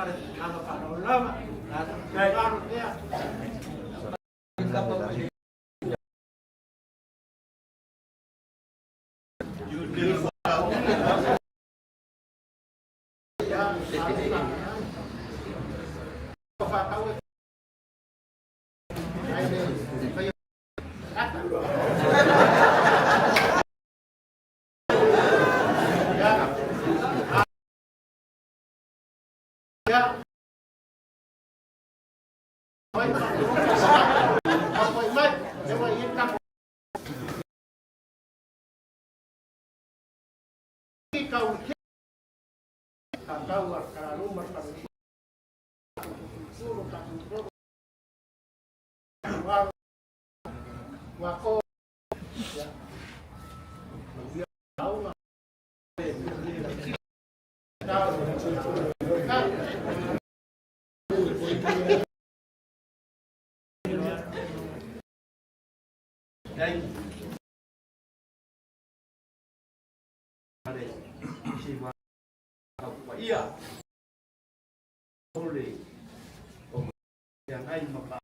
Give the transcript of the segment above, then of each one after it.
para kama para ulama na karo dia. Wako iya boleh yang lain melakukan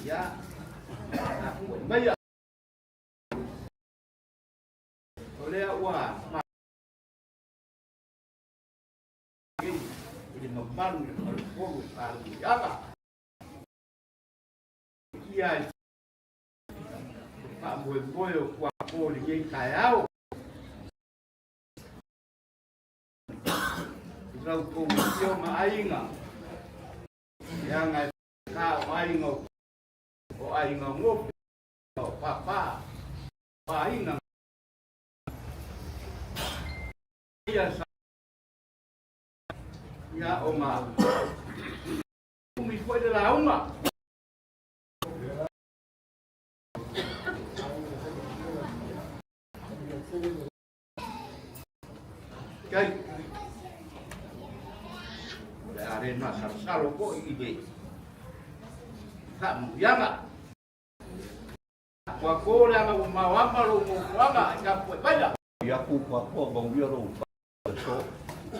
ya aku bayar oleh wah ini membangun fokus al iya Pak Boy kwa poli yang kayau rau komisi mainga yang kau mainga o ainga ngop o papa ainga iya ya oma kumi foi de la uma Kay dari masa salo ko ide kamu ya nggak kwa kole ama umawama lo umawama ikapo banyak ya ku kwa bang biro so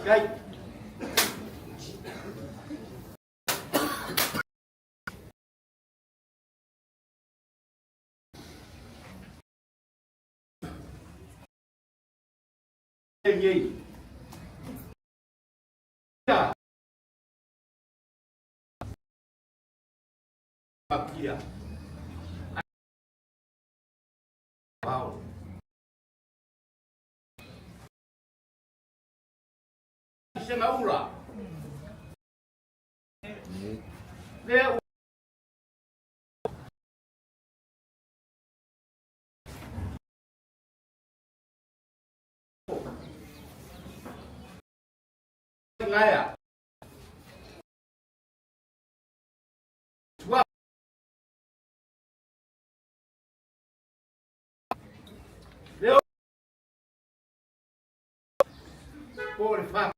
kay Yei ya Pakia wow sema ura leo ngaya wow leo por fa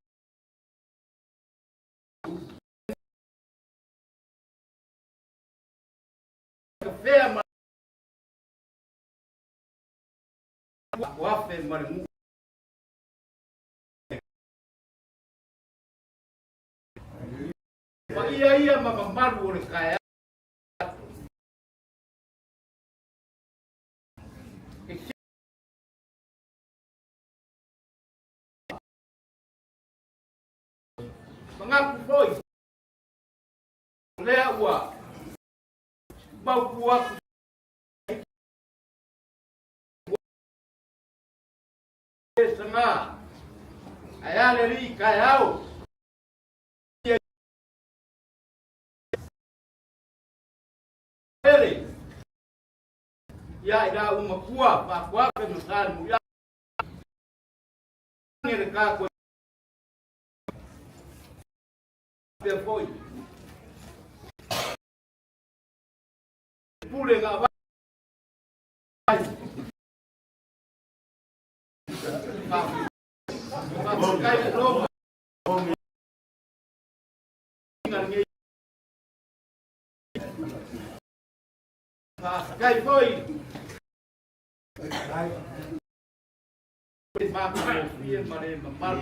café wafe marimu iya mapambano oleh kaya mengaku boy lewa bau kuat setengah ayah dari kayau ya ida umakua pakwa ke msalmu ya ngereka ko foi pule nga kai lo kai foi Dia mare mamal.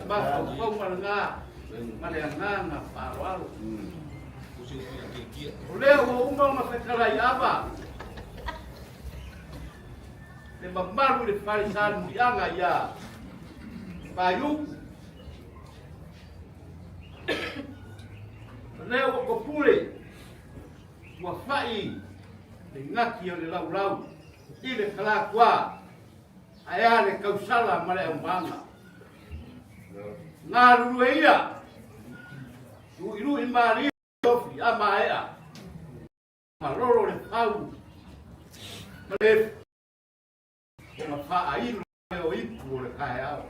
Ba kau malanga. Malanga na parwal. Oleh umma masakalai apa? Le mamal le farisan dianga ya. Bayu. Leo ko pule. Wa fai. Le ngaki le lau. Ile kala kwa. Aya le kausala male umbanga. Ngaru ia. Tu ilu imari ofi ama aya. Maloro le pau. Male. Ma fa ailu o ipu le kaya.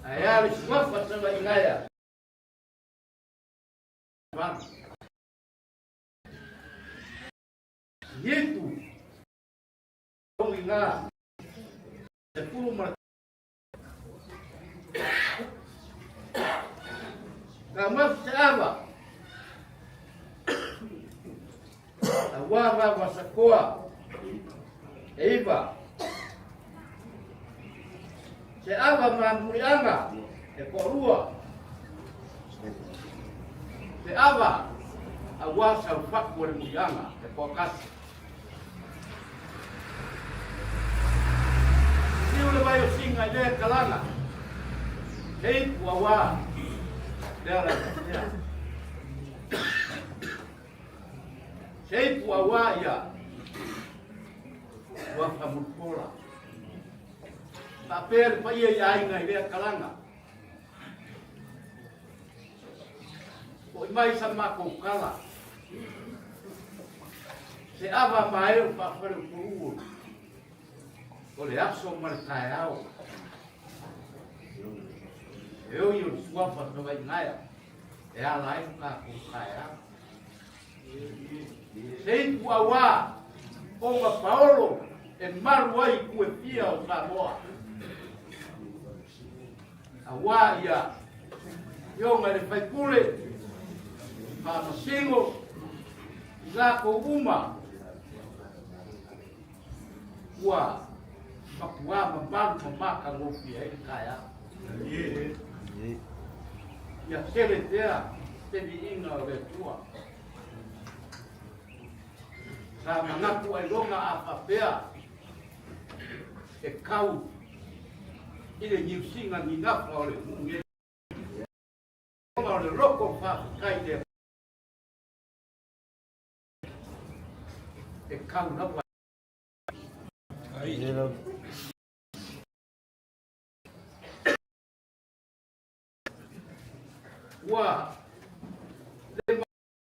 Aya le swafa sama ingaya. Itu ingat sepuluh Maret kamu siapa awara wasakoa Eva siapa mamurianga ekorua siapa awasa ufakwa murianga ekokasi Ule bayo singa ile kalanga. Hei wawa. Dela. Hei wawa ya. Wa famulpola. Papel pa iya inga ile kalanga. Ko mai sama ko kala. Se ava mai pa fare puru. Oleh aso merkayau, eu e o sua foto vai naia, é a live com kaya. Sei kuawa, onga Paulo, e maruai kuepia o Samoa. Awa ia, eu me fai pule, para singo, já com uma, ua. Papua mamaka ngofi ai kaya. Ya seletea tebi inga le tua. Sa mangaku ai longa apapea. E kau ile nyusinga ni nafa ole munge. Ole roko fa kai de. E kau na ai Wah,